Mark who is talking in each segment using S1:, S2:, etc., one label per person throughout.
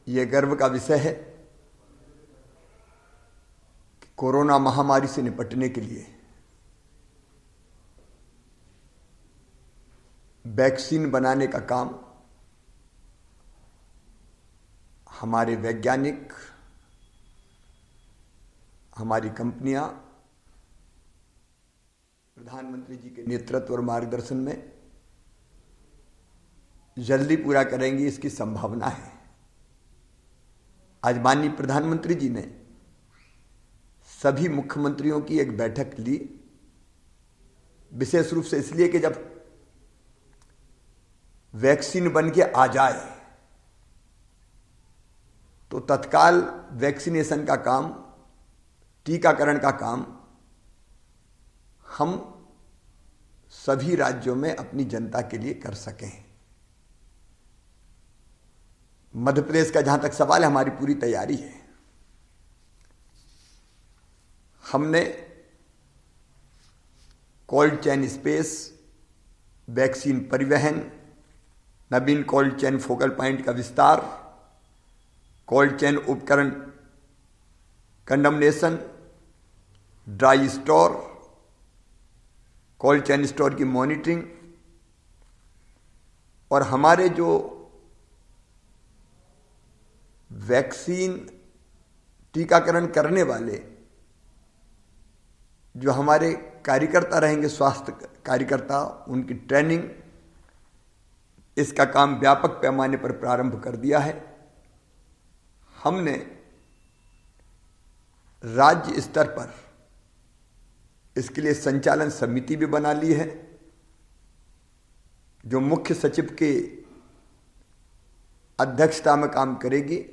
S1: ये गर्व का विषय है कि कोरोना महामारी से निपटने के लिए वैक्सीन बनाने का काम हमारे वैज्ञानिक, हमारी कंपनियां प्रधानमंत्री जी के नेतृत्व और मार्गदर्शन में जल्दी पूरा करेंगी, इसकी संभावना है। आज माननीय प्रधानमंत्री जी ने सभी मुख्यमंत्रियों की एक बैठक ली, विशेष रूप से इसलिए कि जब वैक्सीन बन के आ जाए तो तत्काल वैक्सीनेशन का काम, टीकाकरण का काम हम सभी राज्यों में अपनी जनता के लिए कर सकें। मध्य प्रदेश का जहां तक सवाल है, हमारी पूरी तैयारी है। हमने कोल्ड चेन स्पेस, वैक्सीन परिवहन, नवीन कोल्ड चेन फोकल पॉइंट का विस्तार, कोल्ड चेन उपकरण condemnation, dry store, cold chain store की मॉनिटरिंग और हमारे जो वैक्सीन टीकाकरण करने वाले जो हमारे कार्यकर्ता रहेंगे, स्वास्थ्य कार्यकर्ता, उनकी ट्रेनिंग, इसका काम व्यापक पैमाने पर प्रारंभ कर दिया है। हमने राज्य स्तर पर इसके लिए संचालन समिति भी बना ली है, जो मुख्य सचिव के अध्यक्षता में काम करेगी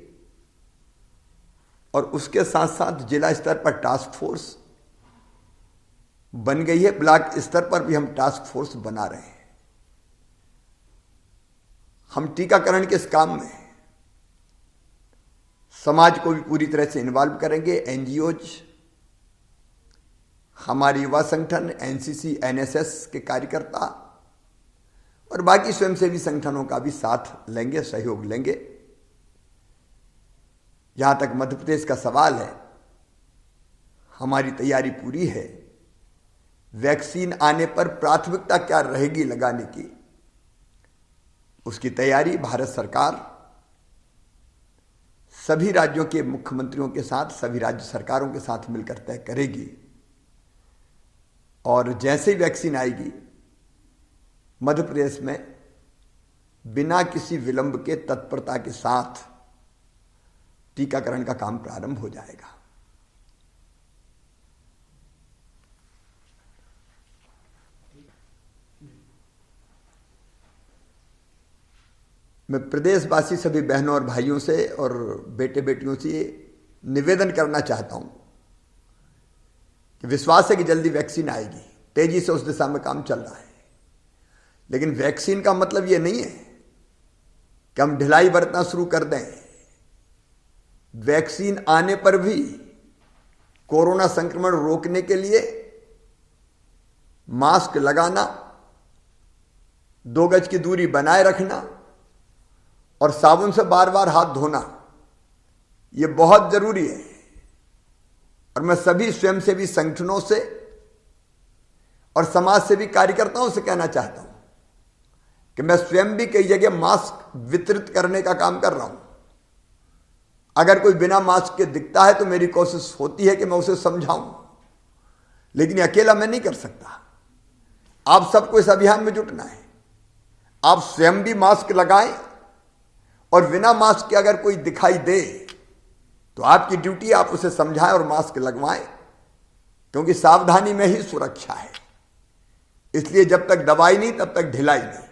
S1: और उसके साथ साथ जिला स्तर पर टास्क फोर्स बन गई है। ब्लॉक स्तर पर भी हम टास्क फोर्स बना रहे हैं। हम टीकाकरण के इस काम में समाज को भी पूरी तरह से इन्वॉल्व करेंगे। एनजीओज, हमारे युवा संगठन, एनसीसी, एनएसएस के कार्यकर्ता और बाकी स्वयंसेवी संगठनों का भी साथ लेंगे, सहयोग लेंगे। जहां तक मध्य प्रदेश का सवाल है, हमारी तैयारी पूरी है। वैक्सीन आने पर प्राथमिकता क्या रहेगी लगाने की, उसकी तैयारी भारत सरकार सभी राज्यों के मुख्यमंत्रियों के साथ, सभी राज्य सरकारों के साथ मिलकर तय करेगी। और जैसे ही वैक्सीन आएगी, मध्य प्रदेश में बिना किसी विलंब के तत्परता के साथ टीकाकरण का काम प्रारंभ हो जाएगा। मैं प्रदेशवासी सभी बहनों और भाइयों से और बेटे बेटियों से निवेदन करना चाहता हूं कि विश्वास है कि जल्दी वैक्सीन आएगी, तेजी से उस दिशा में काम चल रहा है। लेकिन वैक्सीन का मतलब यह नहीं है कि हम ढिलाई बरतना शुरू कर दें। वैक्सीन आने पर भी कोरोना संक्रमण रोकने के लिए मास्क लगाना, 2 गज की दूरी बनाए रखना और साबुन से बार बार हाथ धोना, यह बहुत जरूरी है। और मैं सभी स्वयंसेवी संगठनों से और समाज सेवी कार्यकर्ताओं से कहना चाहता हूं कि मैं स्वयं भी कई जगह मास्क वितरित करने का काम कर रहा हूं। अगर कोई बिना मास्क के दिखता है तो मेरी कोशिश होती है कि मैं उसे समझाऊं, लेकिन अकेला मैं नहीं कर सकता। आप सबको इस अभियान में जुटना है। आप स्वयं भी मास्क लगाएं और बिना मास्क के अगर कोई दिखाई दे तो आपकी ड्यूटी, आप उसे समझाएं और मास्क लगवाएं, क्योंकि सावधानी में ही सुरक्षा है। इसलिए जब तक दवाई नहीं तब तक ढिलाई नहीं।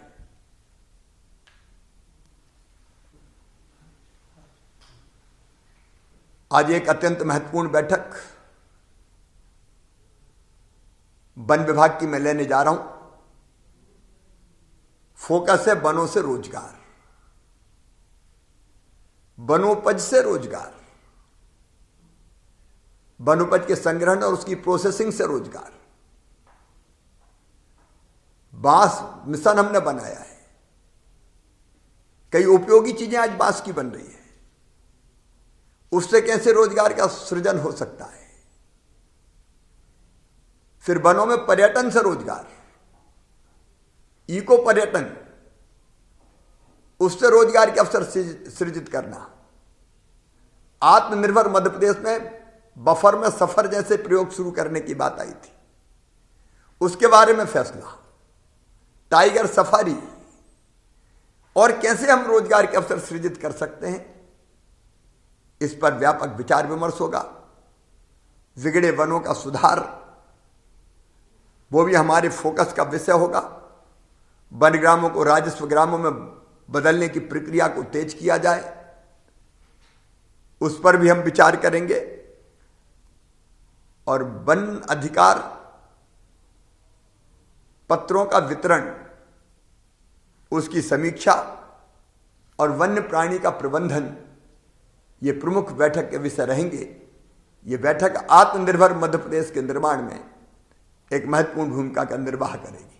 S1: आज एक अत्यंत महत्वपूर्ण बैठक वन विभाग की मैं लेने जा रहा हूं। फोकस है वनों से रोजगार, वनोपज से रोजगार, वनोपज के संग्रहण और उसकी प्रोसेसिंग से रोजगार। बांस मिशन हमने बनाया है। कई उपयोगी चीजें आज बांस की बन रही है। उससे कैसे रोजगार का सृजन हो सकता है। फिर वनों में पर्यटन से रोजगार, इको पर्यटन, उससे रोजगार के अवसर सृजित करना। आत्मनिर्भर मध्य प्रदेश में बफर में सफर जैसे प्रयोग शुरू करने की बात आई थी, उसके बारे में फैसला। टाइगर सफारी और कैसे हम रोजगार के अवसर सृजित कर सकते हैं, इस पर व्यापक विचार विमर्श होगा। बिगड़े वनों का सुधार, वो भी हमारे फोकस का विषय होगा। वन ग्रामों को राजस्व ग्रामों में बदलने की प्रक्रिया को तेज किया जाए, उस पर भी हम विचार करेंगे। और वन अधिकार पत्रों का वितरण, उसकी समीक्षा और वन्य प्राणी का प्रबंधन, ये प्रमुख बैठक के विषय रहेंगे। ये बैठक आत्मनिर्भर मध्य प्रदेश के निर्माण में एक महत्वपूर्ण भूमिका का निर्वाह करेगी।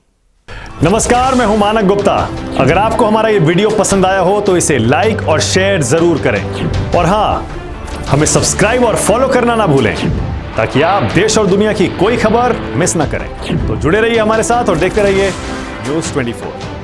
S2: नमस्कार, मैं हूं मानक गुप्ता। अगर आपको हमारा ये वीडियो पसंद आया हो तो इसे लाइक और शेयर जरूर करें, और हां, हमें सब्सक्राइब और फॉलो करना ना भूलें, ताकि आप देश और दुनिया की कोई खबर मिस ना करें। तो जुड़े रहिए हमारे साथ और देखते रहिए न्यूज़ 24।